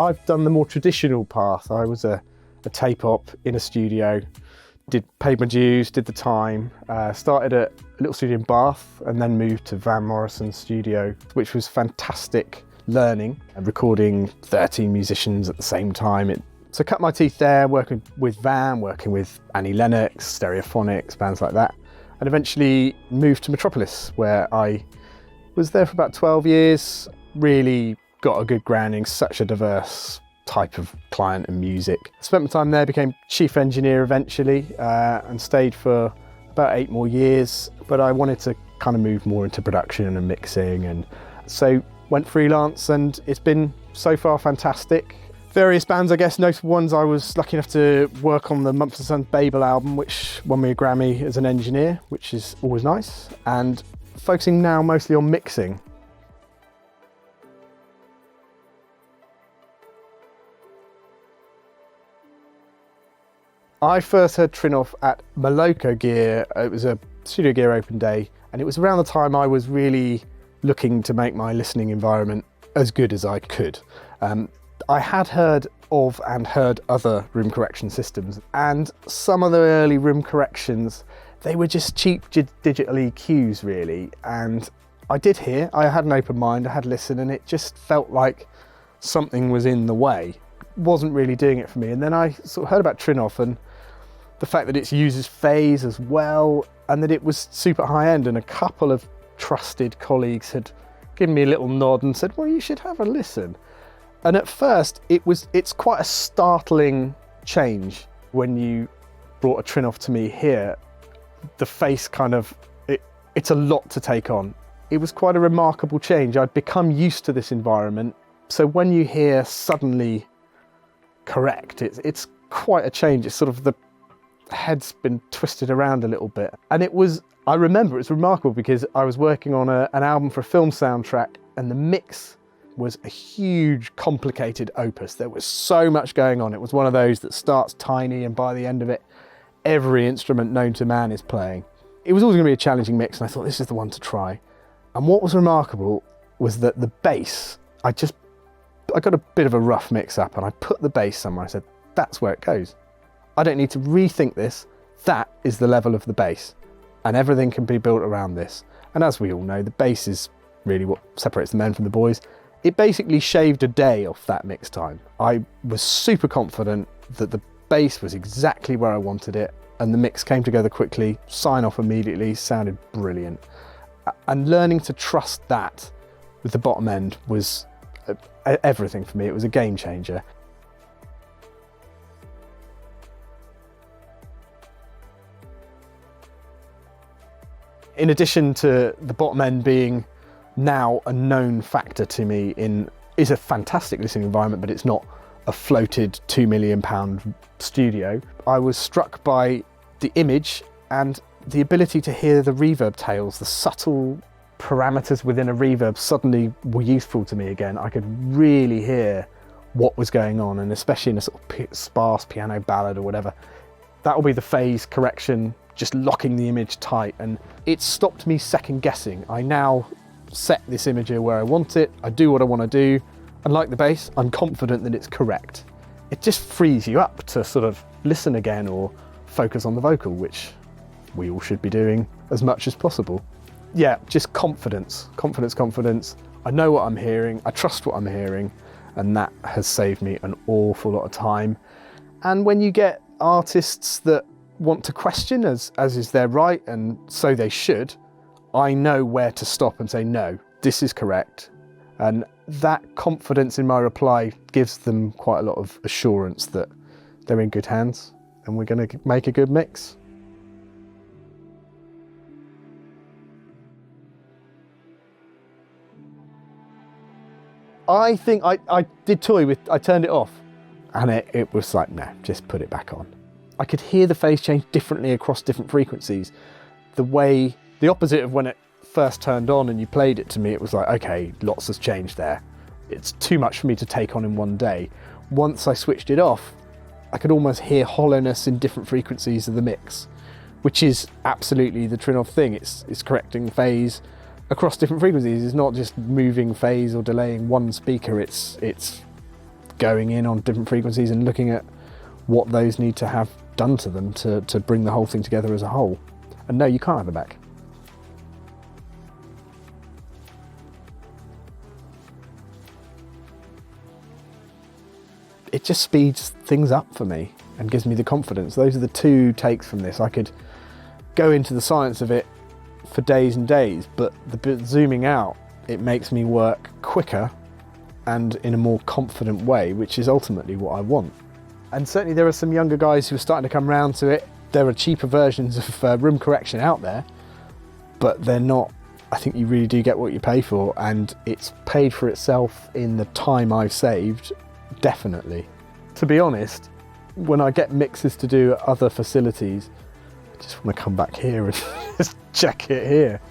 I've done the more traditional path. I was a tape op in a studio, paid my dues, did the time, started at a little studio in Bath and then moved to Van Morrison's studio, which was fantastic learning and recording 13 musicians at the same time. So cut my teeth there, working with Van, working with Annie Lennox, Stereophonics, bands like that, and eventually moved to Metropolis, where I was there for about 12 years, really got a good grounding, such a diverse type of client and music. Spent my time there, became chief engineer eventually, and stayed for about 8 more years, but I wanted to kind of move more into production and mixing, and so went freelance, and it's been so far fantastic. Various bands, I guess, notable ones, I was lucky enough to work on the Mumford & Sons Babel album, which won me a Grammy as an engineer, which is always nice, and focusing now mostly on mixing. I first heard Trinnov at Moloko Gear. It was a Studio Gear open day, and it was around the time I was really looking to make my listening environment as good as I could. I had heard of and heard other room correction systems, and some of the early room corrections, they were just cheap digital EQs really, and I had an open mind, I had listened, and it just felt like something was in the way. Wasn't really doing it for me, and then I sort of heard about Trinnov and the fact that it uses phase as well, and that it was super high end, and a couple of trusted colleagues had given me a little nod and said, well, you should have a listen. And at first it's quite a startling change when you brought a Trinnov to me here. The face it's a lot to take on. It was quite a remarkable change. I'd become used to this environment, so when you hear suddenly correct, it's quite a change. It's sort of the head's been twisted around a little bit, and I remember it's remarkable because I was working on an album for a film soundtrack, and the mix was a huge complicated opus. There was so much going on. It was one of those that starts tiny, and by the end of it every instrument known to man is playing. It was always going to be a challenging mix, and I thought this is the one to try. And what was remarkable was that the bass, I got a bit of a rough mix up, and I put the bass somewhere. I said, that's where it goes. I don't need to rethink this. That is the level of the bass, and everything can be built around this. And as we all know, the bass is really what separates the men from the boys. It basically shaved a day off that mix time. I was super confident that the bass was exactly where I wanted it, and the mix came together quickly, sign off immediately, sounded brilliant. And learning to trust that with the bottom end was everything for me. It was a game changer. In addition to the bottom end being now a known factor to me is a fantastic listening environment, but it's not a floated £2 million studio. I was struck by the image and the ability to hear the reverb tails, the subtle parameters within a reverb suddenly were useful to me again. I could really hear what was going on, and especially in a sort of sparse piano ballad or whatever. That will be the phase correction, just locking the image tight, and it stopped me second guessing. I now set this image here where I want it, I do what I want to do, and like the bass, I'm confident that it's correct. It just frees you up to sort of listen again or focus on the vocal, which we all should be doing as much as possible. Yeah, just confidence. I know what I'm hearing, I trust what I'm hearing, and that has saved me an awful lot of time. And when you get artists that want to question, as is their right, and so they should, I know where to stop and say, no, this is correct. And that confidence in my reply gives them quite a lot of assurance that they're in good hands and we're going to make a good mix. I think I did toy with, I turned it off, and it was like, no, just put it back on. I could hear the phase change differently across different frequencies. The opposite of when it first turned on and you played it to me, it was like, okay, lots has changed there. It's too much for me to take on in one day. Once I switched it off, I could almost hear hollowness in different frequencies of the mix, which is absolutely the Trinnov thing. It's correcting phase across different frequencies. It's not just moving phase or delaying one speaker, it's going in on different frequencies and looking at what those need to have done to them to bring the whole thing together as a whole. And no, you can't have it back. It just speeds things up for me and gives me the confidence. Those are the two takes from this. I could go into the science of it for days and days, but zooming out, it makes me work quicker and in a more confident way, which is ultimately what I want. And certainly there are some younger guys who are starting to come around to it. There are cheaper versions of room correction out there, but they're not, I think you really do get what you pay for, and it's paid for itself in the time I've saved, definitely. To be honest, when I get mixes to do at other facilities, I just want to come back here and just check it here.